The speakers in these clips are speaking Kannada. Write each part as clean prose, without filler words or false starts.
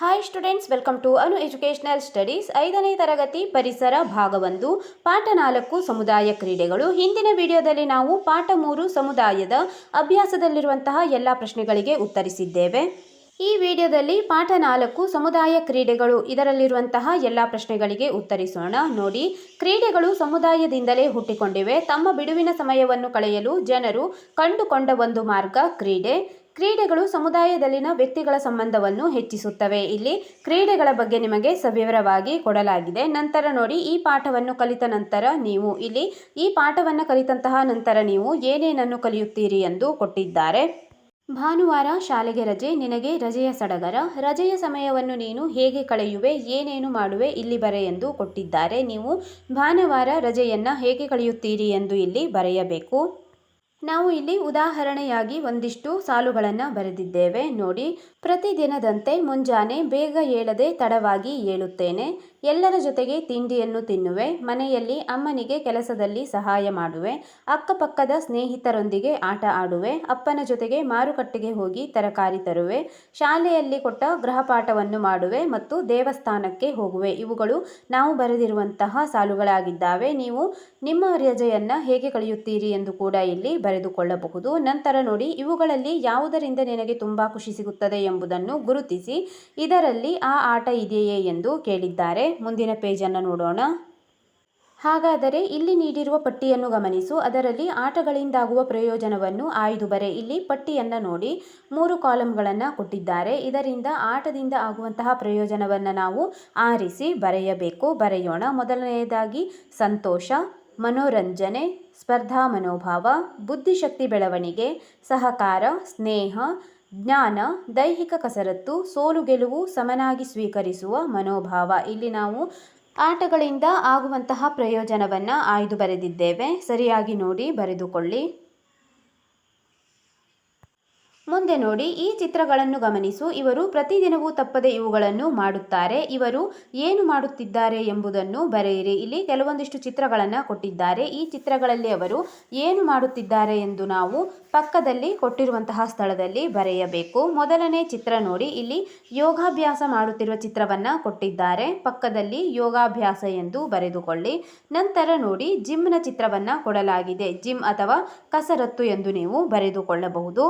Hi students, welcome to Anu educational studies. 5ನೇ ತರಗತಿ ಪರಿಸರ ಭಾಗ 1 ಪಾಠ 4 ಸಮುದಾಯ ಕ್ರೀಡೆಗಳು. ಹಿಂದಿನ ವಿಡಿಯೋದಲ್ಲಿ ನಾವು ಪಾಠ 3 ಸಮುದಾಯದ ಅಭ್ಯಾಸದಲ್ಲಿರುವಂತಹ ಎಲ್ಲ ಪ್ರಶ್ನೆಗಳಿಗೆ ಉತ್ತರಿಸಿದ್ದೇವೆ. ಈ ವಿಡಿಯೋದಲ್ಲಿ ಪಾಠ 4 ಸಮುದಾಯ ಕ್ರೀಡೆಗಳು ಇದರಲ್ಲಿರುವಂತಹ ಎಲ್ಲ ಪ್ರಶ್ನೆಗಳಿಗೆ ಉತ್ತರಿಸೋಣ. ನೋಡಿ, ಕ್ರೀಡೆಗಳು ಸಮುದಾಯದಿಂದಲೇ ಹುಟ್ಟಿಕೊಂಡಿವೆ. ತಮ್ಮ ಬಿಡುವಿನ ಸಮಯವನ್ನು ಕಳೆಯಲು ಜನರು ಕಂಡುಕೊಂಡ ಒಂದು ಮಾರ್ಗ ಕ್ರೀಡೆ. ಕ್ರೀಡೆಗಳು ಸಮುದಾಯದಲ್ಲಿನ ವ್ಯಕ್ತಿಗಳ ಸಂಬಂಧವನ್ನು ಹೆಚ್ಚಿಸುತ್ತವೆ. ಇಲ್ಲಿ ಕ್ರೀಡೆಗಳ ಬಗ್ಗೆ ನಿಮಗೆ ಸವಿವರವಾಗಿ ಕೊಡಲಾಗಿದೆ. ನಂತರ ನೋಡಿ, ಈ ಪಾಠವನ್ನು ಕಲಿತ ನಂತರ ನೀವು ಏನೇನನ್ನು ಕಲಿಯುತ್ತೀರಿ ಎಂದು ಕೊಟ್ಟಿದ್ದಾರೆ. ಭಾನುವಾರ ಶಾಲೆಗೆ ರಜೆ, ನಿನಗೆ ರಜೆಯ ಸಡಗರ. ರಜೆಯ ಸಮಯವನ್ನು ನೀನು ಹೇಗೆ ಕಳೆಯುವೆ, ಏನೇನು ಮಾಡುವೆ ಇಲ್ಲಿ ಬರೆ ಎಂದು ಕೊಟ್ಟಿದ್ದಾರೆ. ನೀವು ಭಾನುವಾರ ರಜೆಯನ್ನು ಹೇಗೆ ಕಳೆಯುತ್ತೀರಿ ಎಂದು ಇಲ್ಲಿ ಬರೆಯಬೇಕು. ನಾವು ಇಲ್ಲಿ ಉದಾಹರಣೆಯಾಗಿ ಒಂದಿಷ್ಟು ಸಾಲುಗಳನ್ನು ಬರೆದಿದ್ದೇವೆ. ನೋಡಿ, ಪ್ರತಿದಿನದಂತೆ ಮುಂಜಾನೆ ಬೇಗ ಏಳದೆ ತಡವಾಗಿ ಏಳುತ್ತೇನೆ. ಎಲ್ಲರ ಜೊತೆಗೆ ತಿಂಡಿಯನ್ನು ತಿನ್ನುವೆ. ಮನೆಯಲ್ಲಿ ಅಮ್ಮನಿಗೆ ಕೆಲಸದಲ್ಲಿ ಸಹಾಯ ಮಾಡುವೆ. ಅಕ್ಕಪಕ್ಕದ ಸ್ನೇಹಿತರೊಂದಿಗೆ ಆಟ ಆಡುವೆ. ಅಪ್ಪನ ಜೊತೆಗೆ ಮಾರುಕಟ್ಟೆಗೆ ಹೋಗಿ ತರಕಾರಿ ತರುವೆ. ಶಾಲೆಯಲ್ಲಿ ಕೊಟ್ಟ ಗೃಹಪಾಠವನ್ನು ಮಾಡುವೆ ಮತ್ತು ದೇವಸ್ಥಾನಕ್ಕೆ ಹೋಗುವೆ. ಇವುಗಳು ನಾವು ಬರೆದಿರುವಂತಹ ಸಾಲುಗಳಾಗಿದ್ದಾವೆ. ನೀವು ನಿಮ್ಮ ರಜೆಯನ್ನು ಹೇಗೆ ಕಳೆಯುತ್ತೀರಿ ಎಂದು ಕೂಡ ಇಲ್ಲಿ ಬರೆದುಕೊಳ್ಳಬಹುದು. ನಂತರ ನೋಡಿ, ಇವುಗಳಲ್ಲಿ ಯಾವುದರಿಂದ ನಿನಗೆ ತುಂಬ ಖುಷಿ ಸಿಗುತ್ತದೆ ಎಂಬುದನ್ನು ಗುರುತಿಸಿ. ಇದರಲ್ಲಿ ಆ ಆಟ ಇದೆಯೇ ಎಂದು ಕೇಳಿದ್ದಾರೆ. ಮುಂದಿನ ಪೇಜನ್ನು ನೋಡೋಣ. ಹಾಗಾದರೆ ಇಲ್ಲಿ ನೀಡಿರುವ ಪಟ್ಟಿಯನ್ನು ಗಮನಿಸು. ಅದರಲ್ಲಿ ಆಟಗಳಿಂದಾಗುವ ಪ್ರಯೋಜನವನ್ನು ಆಯ್ದು ಬರೆ. ಇಲ್ಲಿ ಪಟ್ಟಿಯನ್ನು ನೋಡಿ, 3 ಕಾಲಂಗಳನ್ನು ಕೊಟ್ಟಿದ್ದಾರೆ. ಇದರಿಂದ ಆಟದಿಂದ ಆಗುವಂತಹ ಪ್ರಯೋಜನವನ್ನು ನಾವು ಆರಿಸಿ ಬರೆಯಬೇಕು. ಬರೆಯೋಣ. ಮೊದಲನೆಯದಾಗಿ ಸಂತೋಷ, ಮನೋರಂಜನೆ, ಸ್ಪರ್ಧಾ ಮನೋಭಾವ, ಬುದ್ಧಿಶಕ್ತಿ ಬೆಳವಣಿಗೆ, ಸಹಕಾರ, ಸ್ನೇಹ, ಜ್ಞಾನ, ದೈಹಿಕ ಕಸರತ್ತು, ಸೋಲು ಗೆಲುವು ಸಮನಾಗಿ ಸ್ವೀಕರಿಸುವ ಮನೋಭಾವ. ಇಲ್ಲಿ ನಾವು ಆಟಗಳಿಂದ ಆಗುವಂತಹ ಪ್ರಯೋಜನವನ್ನು ಆಯ್ದು ಬರೆದಿದ್ದೇವೆ. ಸರಿಯಾಗಿ ನೋಡಿ ಬರೆದುಕೊಳ್ಳಿ. ಮುಂದೆ ನೋಡಿ, ಈ ಚಿತ್ರಗಳನ್ನು ಗಮನಿಸು. ಇವರು ಪ್ರತಿದಿನವೂ ತಪ್ಪದೆ ಇವುಗಳನ್ನು ಮಾಡುತ್ತಾರೆ. ಇವರು ಏನು ಮಾಡುತ್ತಿದ್ದಾರೆ ಎಂಬುದನ್ನು ಬರೆಯಿರಿ. ಇಲ್ಲಿ ಕೆಲವೊಂದಿಷ್ಟು ಚಿತ್ರಗಳನ್ನು ಕೊಟ್ಟಿದ್ದಾರೆ. ಈ ಚಿತ್ರಗಳಲ್ಲಿ ಅವರು ಏನು ಮಾಡುತ್ತಿದ್ದಾರೆ ಎಂದು ನಾವು ಪಕ್ಕದಲ್ಲಿ ಕೊಟ್ಟಿರುವಂತಹ ಸ್ಥಳದಲ್ಲಿ ಬರೆಯಬೇಕು. ಮೊದಲನೇ ಚಿತ್ರ ನೋಡಿ, ಇಲ್ಲಿ ಯೋಗಾಭ್ಯಾಸ ಮಾಡುತ್ತಿರುವ ಚಿತ್ರವನ್ನು ಕೊಟ್ಟಿದ್ದಾರೆ. ಪಕ್ಕದಲ್ಲಿ ಯೋಗಾಭ್ಯಾಸ ಎಂದು ಬರೆದುಕೊಳ್ಳಿ. ನಂತರ ನೋಡಿ, ಜಿಮ್ನ ಚಿತ್ರವನ್ನು ಕೊಡಲಾಗಿದೆ. ಜಿಮ್ ಅಥವಾ ಕಸರತ್ತು ಎಂದು ನೀವು ಬರೆದುಕೊಳ್ಳಬಹುದು.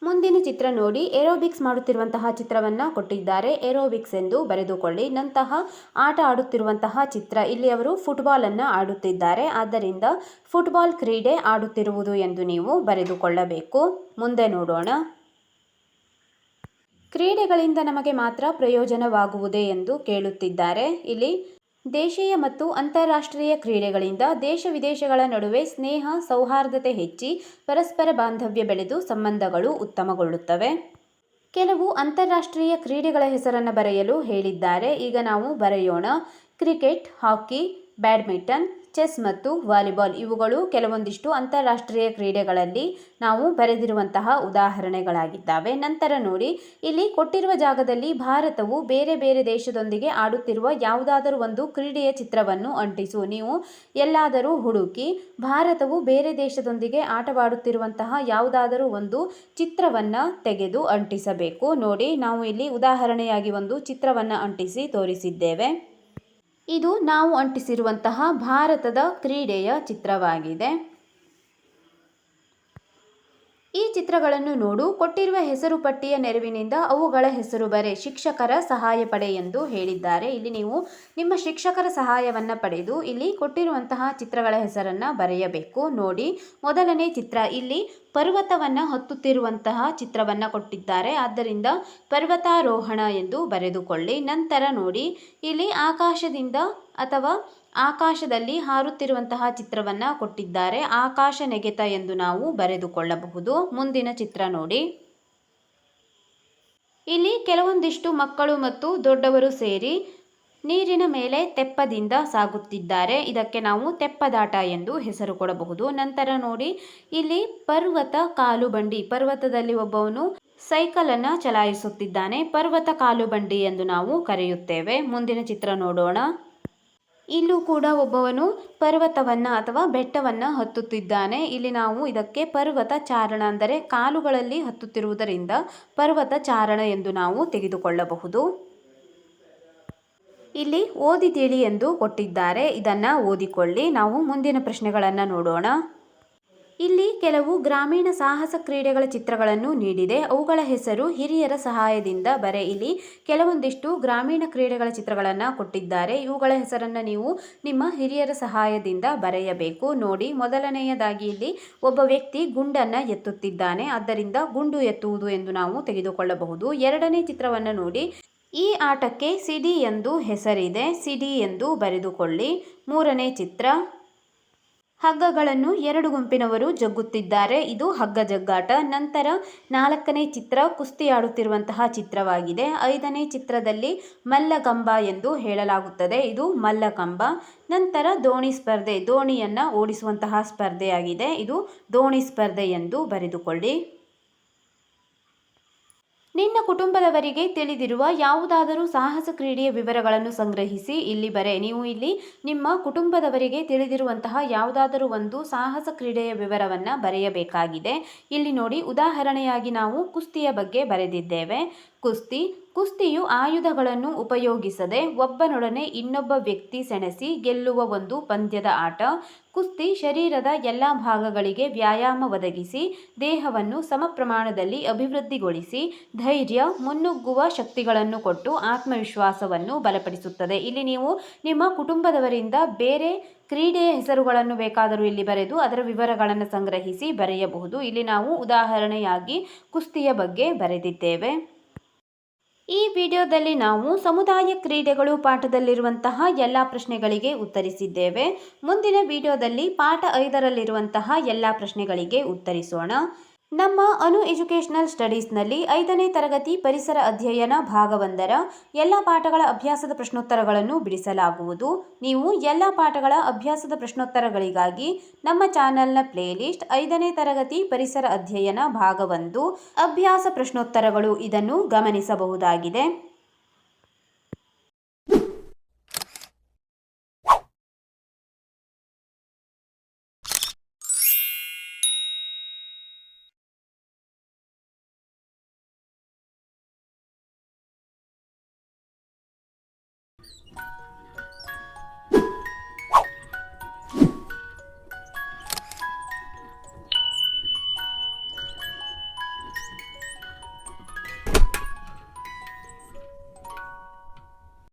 ಮುಂದಿನ ಚಿತ್ರ ನೋಡಿ, ಏರೋಬಿಕ್ಸ್ ಮಾಡುತ್ತಿರುವಂತಹ ಚಿತ್ರವನ್ನು ಕೊಟ್ಟಿದ್ದಾರೆ. ಏರೋಬಿಕ್ಸ್ ಎಂದು ಬರೆದುಕೊಳ್ಳಿ. ನಂತರ ಆಟ ಆಡುತ್ತಿರುವಂತಹ ಚಿತ್ರ. ಇಲ್ಲಿ ಅವರು ಫುಟ್ಬಾಲನ್ನು ಆಡುತ್ತಿದ್ದಾರೆ. ಆದ್ದರಿಂದ ಫುಟ್ಬಾಲ್ ಕ್ರೀಡೆ ಆಡುತ್ತಿರುವುದು ಎಂದು ನೀವು ಬರೆದುಕೊಳ್ಳಬೇಕು. ಮುಂದೆ ನೋಡೋಣ. ಕ್ರೀಡೆಗಳಿಂದ ನಮಗೆ ಮಾತ್ರ ಪ್ರಯೋಜನವಾಗುವುದೇ ಎಂದು ಕೇಳುತ್ತಿದ್ದಾರೆ. ಇಲ್ಲಿ ದೇಶೀಯ ಮತ್ತು ಅಂತಾರಾಷ್ಟ್ರೀಯ ಕ್ರೀಡೆಗಳಿಂದ ದೇಶ ವಿದೇಶಗಳ ನಡುವೆ ಸ್ನೇಹ ಸೌಹಾರ್ದತೆ ಹೆಚ್ಚಿ ಪರಸ್ಪರ ಬಾಂಧವ್ಯ ಬೆಳೆದು ಸಂಬಂಧಗಳು ಉತ್ತಮಗೊಳ್ಳುತ್ತವೆ. ಕೆಲವು ಅಂತಾರಾಷ್ಟ್ರೀಯ ಕ್ರೀಡೆಗಳ ಹೆಸರನ್ನು ಬರೆಯಲು ಹೇಳಿದ್ದಾರೆ. ಈಗ ನಾವು ಬರೆಯೋಣ. ಕ್ರಿಕೆಟ್, ಹಾಕಿ, ಬ್ಯಾಡ್ಮಿಂಟನ್, ಚೆಸ್ ಮತ್ತು ವಾಲಿಬಾಲ್ ಇವುಗಳು ಕೆಲವೊಂದಿಷ್ಟು ಅಂತಾರಾಷ್ಟ್ರೀಯ ಕ್ರೀಡೆಗಳಲ್ಲಿ ನಾವು ಬರೆದಿರುವಂತಹ ಉದಾಹರಣೆಗಳಾಗಿದ್ದಾವೆ. ನಂತರ ನೋಡಿ, ಇಲ್ಲಿ ಕೊಟ್ಟಿರುವ ಜಾಗದಲ್ಲಿ ಭಾರತವು ಬೇರೆ ಬೇರೆ ದೇಶದೊಂದಿಗೆ ಆಡುತ್ತಿರುವ ಯಾವುದಾದರೂ ಒಂದು ಕ್ರೀಡೆಯ ಚಿತ್ರವನ್ನು ಅಂಟಿಸು. ನೀವು ಎಲ್ಲಾದರೂ ಹುಡುಕಿ ಭಾರತವು ಬೇರೆ ದೇಶದೊಂದಿಗೆ ಆಟವಾಡುತ್ತಿರುವಂತಹ ಯಾವುದಾದರೂ ಒಂದು ಚಿತ್ರವನ್ನು ತೆಗೆದು ಅಂಟಿಸಬೇಕು. ನೋಡಿ, ನಾವು ಇಲ್ಲಿ ಉದಾಹರಣೆಯಾಗಿ ಒಂದು ಚಿತ್ರವನ್ನು ಅಂಟಿಸಿ ತೋರಿಸಿದ್ದೇವೆ. ಇದು ನಾವು ಅಂಟಿಸಿರುವಂತಹ ಭಾರತದ ಕ್ರೀಡೆಯ ಚಿತ್ರವಾಗಿದೆ. ಈ ಚಿತ್ರಗಳನ್ನು ನೋಡು. ಕೊಟ್ಟಿರುವ ಹೆಸರು ಪಟ್ಟಿಯ ನೆರವಿನಿಂದ ಅವುಗಳ ಹೆಸರು ಬರೆ. ಶಿಕ್ಷಕರ ಸಹಾಯ ಪಡೆ ಎಂದು ಹೇಳಿದ್ದಾರೆ. ಇಲ್ಲಿ ನೀವು ನಿಮ್ಮ ಶಿಕ್ಷಕರ ಸಹಾಯವನ್ನು ಪಡೆದು ಇಲ್ಲಿ ಕೊಟ್ಟಿರುವಂತಹ ಚಿತ್ರಗಳ ಹೆಸರನ್ನು ಬರೆಯಬೇಕು. ನೋಡಿ, ಮೊದಲನೇ ಚಿತ್ರ. ಇಲ್ಲಿ ಪರ್ವತವನ್ನು ಹತ್ತುತ್ತಿರುವಂತಹ ಚಿತ್ರವನ್ನು ಕೊಟ್ಟಿದ್ದಾರೆ. ಆದ್ದರಿಂದ ಪರ್ವತಾರೋಹಣ ಎಂದು ಬರೆದುಕೊಳ್ಳಿ. ನಂತರ ನೋಡಿ, ಇಲ್ಲಿ ಆಕಾಶದಿಂದ ಅಥವಾ ಆಕಾಶದಲ್ಲಿ ಹಾರುತ್ತಿರುವಂತಹ ಚಿತ್ರವನ್ನು ಕೊಟ್ಟಿದ್ದಾರೆ. ಆಕಾಶ ನೆಗೆತ ಎಂದು ನಾವು ಬರೆದುಕೊಳ್ಳಬಹುದು. ಮುಂದಿನ ಚಿತ್ರ ನೋಡಿ. ಇಲ್ಲಿ ಕೆಲವೊಂದಿಷ್ಟು ಮಕ್ಕಳು ಮತ್ತು ದೊಡ್ಡವರು ಸೇರಿ ನೀರಿನ ಮೇಲೆ ತೆಪ್ಪದಿಂದ ಸಾಗುತ್ತಿದ್ದಾರೆ. ಇದಕ್ಕೆ ನಾವು ತೆಪ್ಪದಾಟ ಎಂದು ಹೆಸರು ಕೊಡಬಹುದು. ನಂತರ ನೋಡಿ, ಇಲ್ಲಿ ಪರ್ವತ ಕಾಲು ಬಂಡಿ. ಪರ್ವತದಲ್ಲಿ ಒಬ್ಬವನು ಸೈಕಲನ್ನು ಚಲಾಯಿಸುತ್ತಿದ್ದಾನೆ. ಪರ್ವತ ಕಾಲು ಬಂಡಿ ಎಂದು ನಾವು ಕರೆಯುತ್ತೇವೆ. ಮುಂದಿನ ಚಿತ್ರ ನೋಡೋಣ. ಇಲ್ಲೂ ಕೂಡ ಒಬ್ಬವನು ಪರ್ವತವನ್ನು ಅಥವಾ ಬೆಟ್ಟವನ್ನು ಹತ್ತುತ್ತಿದ್ದಾನೆ. ಇಲ್ಲಿ ನಾವು ಇದಕ್ಕೆ ಪರ್ವತ ಚಾರಣ ಅಂದರೆ ಕಾಲುಗಳಲ್ಲಿ ಹತ್ತುತ್ತಿರುವುದರಿಂದ ಪರ್ವತ ಚಾರಣ ಎಂದು ನಾವು ತೆಗೆದುಕೊಳ್ಳಬಹುದು. ಇಲ್ಲಿ ಓದಿ ತಿಳಿ ಎಂದು ಕೊಟ್ಟಿದ್ದಾರೆ, ಇದನ್ನು ಓದಿಕೊಳ್ಳಿ. ನಾವು ಮುಂದಿನ ಪ್ರಶ್ನೆಗಳನ್ನು ನೋಡೋಣ. ಇಲ್ಲಿ ಕೆಲವು ಗ್ರಾಮೀಣ ಸಾಹಸ ಕ್ರೀಡೆಗಳ ಚಿತ್ರಗಳನ್ನು ನೀಡಿದೆ, ಅವುಗಳ ಹೆಸರು ಹಿರಿಯರ ಸಹಾಯದಿಂದ ಬರೆ. ಇಲ್ಲಿ ಕೆಲವೊಂದಿಷ್ಟು ಗ್ರಾಮೀಣ ಕ್ರೀಡೆಗಳ ಚಿತ್ರಗಳನ್ನು ಕೊಟ್ಟಿದ್ದಾರೆ, ಇವುಗಳ ಹೆಸರನ್ನು ನೀವು ನಿಮ್ಮ ಹಿರಿಯರ ಸಹಾಯದಿಂದ ಬರೆಯಬೇಕು. ನೋಡಿ, ಮೊದಲನೆಯದಾಗಿ ಇಲ್ಲಿ ಒಬ್ಬ ವ್ಯಕ್ತಿ ಗುಂಡನ್ನು ಎತ್ತುತ್ತಿದ್ದಾನೆ, ಆದ್ದರಿಂದ ಗುಂಡು ಎತ್ತುವುದು ಎಂದು ನಾವು ತೆಗೆದುಕೊಳ್ಳಬಹುದು. ಎರಡನೇ ಚಿತ್ರವನ್ನು ನೋಡಿ, ಈ ಆಟಕ್ಕೆ ಸಿಡಿ ಎಂದು ಹೆಸರಿದೆ, ಸಿಡಿ ಎಂದು ಬರೆದುಕೊಳ್ಳಿ. ಮೂರನೇ ಚಿತ್ರ, ಹಗ್ಗಗಳನ್ನು ಎರಡು ಗುಂಪಿನವರು ಜಗ್ಗುತ್ತಿದ್ದಾರೆ, ಇದು ಹಗ್ಗ ಜಗ್ಗಾಟ. ನಂತರ ನಾಲ್ಕನೇ ಚಿತ್ರ ಕುಸ್ತಿ ಆಡುತ್ತಿರುವಂತಹ ಚಿತ್ರವಾಗಿದೆ. ಐದನೇ ಚಿತ್ರದಲ್ಲಿ ಮಲ್ಲಕಂಬ ಎಂದು ಹೇಳಲಾಗುತ್ತದೆ, ಇದು ಮಲ್ಲಕಂಬ. ನಂತರ ದೋಣಿ ಸ್ಪರ್ಧೆ, ದೋಣಿಯನ್ನು ಓಡಿಸುವಂತಹ ಸ್ಪರ್ಧೆಯಾಗಿದೆ, ಇದು ದೋಣಿ ಸ್ಪರ್ಧೆ ಎಂದು ಬರೆದುಕೊಳ್ಳಿ. ನಿನ್ನ ಕುಟುಂಬದವರಿಗೆ ತಿಳಿದಿರುವ ಯಾವುದಾದರೂ ಸಾಹಸ ಕ್ರೀಡೆಯ ವಿವರಗಳನ್ನು ಸಂಗ್ರಹಿಸಿ ಇಲ್ಲಿ ಬರೆ. ನೀವು ಇಲ್ಲಿ ನಿಮ್ಮ ಕುಟುಂಬದವರಿಗೆ ತಿಳಿದಿರುವಂತಹ ಯಾವುದಾದರೂ ಒಂದು ಸಾಹಸ ಕ್ರೀಡೆಯ ವಿವರವನ್ನು ಬರೆಯಬೇಕಾಗಿದೆ. ಇಲ್ಲಿ ನೋಡಿ, ಉದಾಹರಣೆಯಾಗಿ ನಾವು ಕುಸ್ತಿಯ ಬಗ್ಗೆ ಬರೆದಿದ್ದೇವೆ. ಕುಸ್ತಿಯು ಆಯುಧಗಳನ್ನು ಉಪಯೋಗಿಸದೆ ಒಬ್ಬನೊಡನೆ ಇನ್ನೊಬ್ಬ ವ್ಯಕ್ತಿ ಸೆಣಸಿ ಗೆಲ್ಲುವ ಒಂದು ಪಂದ್ಯದ ಆಟ. ಕುಸ್ತಿ ಶರೀರದ ಎಲ್ಲ ಭಾಗಗಳಿಗೆ ವ್ಯಾಯಾಮ ಒದಗಿಸಿ ದೇಹವನ್ನು ಸಮ ಪ್ರಮಾಣದಲ್ಲಿ ಅಭಿವೃದ್ಧಿಗೊಳಿಸಿ ಧೈರ್ಯ, ಮುನ್ನುಗ್ಗುವ ಶಕ್ತಿಗಳನ್ನು ಕೊಟ್ಟು ಆತ್ಮವಿಶ್ವಾಸವನ್ನು ಬಲಪಡಿಸುತ್ತದೆ. ಇಲ್ಲಿ ನೀವು ನಿಮ್ಮ ಕುಟುಂಬದವರಿಂದ ಬೇರೆ ಕ್ರೀಡೆಯ ಹೆಸರುಗಳನ್ನು ಬೇಕಾದರೂ ಇಲ್ಲಿ ಬರೆದು ಅದರ ವಿವರಗಳನ್ನು ಸಂಗ್ರಹಿಸಿ ಬರೆಯಬಹುದು. ಇಲ್ಲಿ ನಾವು ಉದಾಹರಣೆಯಾಗಿ ಕುಸ್ತಿಯ ಬಗ್ಗೆ ಬರೆದಿದ್ದೇವೆ. ಈ ವಿಡಿಯೋದಲ್ಲಿ ನಾವು ಸಮುದಾಯ ಕ್ರೀಡೆಗಳು ಪಾಠದಲ್ಲಿರುವಂತಹ ಎಲ್ಲ ಪ್ರಶ್ನೆಗಳಿಗೆ ಉತ್ತರಿಸಿದ್ದೇವೆ. ಮುಂದಿನ ವಿಡಿಯೋದಲ್ಲಿ ಪಾಠ 5ರಲ್ಲಿರುವಂತಹ ಎಲ್ಲ ಪ್ರಶ್ನೆಗಳಿಗೆ ಉತ್ತರಿಸೋಣ. ನಮ್ಮ ಅನು ಎಜುಕೇಷನಲ್ ಸ್ಟಡೀಸ್ನಲ್ಲಿ 5ನೇ ತರಗತಿ ಪರಿಸರ ಅಧ್ಯಯನ ಭಾಗ 1ರ ಎಲ್ಲ ಪಾಠಗಳ ಅಭ್ಯಾಸದ ಪ್ರಶ್ನೋತ್ತರಗಳನ್ನು ಬಿಡಿಸಲಾಗುವುದು. ನೀವು ಎಲ್ಲ ಪಾಠಗಳ ಅಭ್ಯಾಸದ ಪ್ರಶ್ನೋತ್ತರಗಳಿಗಾಗಿ ನಮ್ಮ ಚಾನೆಲ್ನ ಪ್ಲೇಲಿಸ್ಟ್ 5ನೇ ತರಗತಿ ಪರಿಸರ ಅಧ್ಯಯನ ಭಾಗ 1 ಅಭ್ಯಾಸ ಪ್ರಶ್ನೋತ್ತರಗಳು ಇದನ್ನು ಗಮನಿಸಬಹುದಾಗಿದೆ.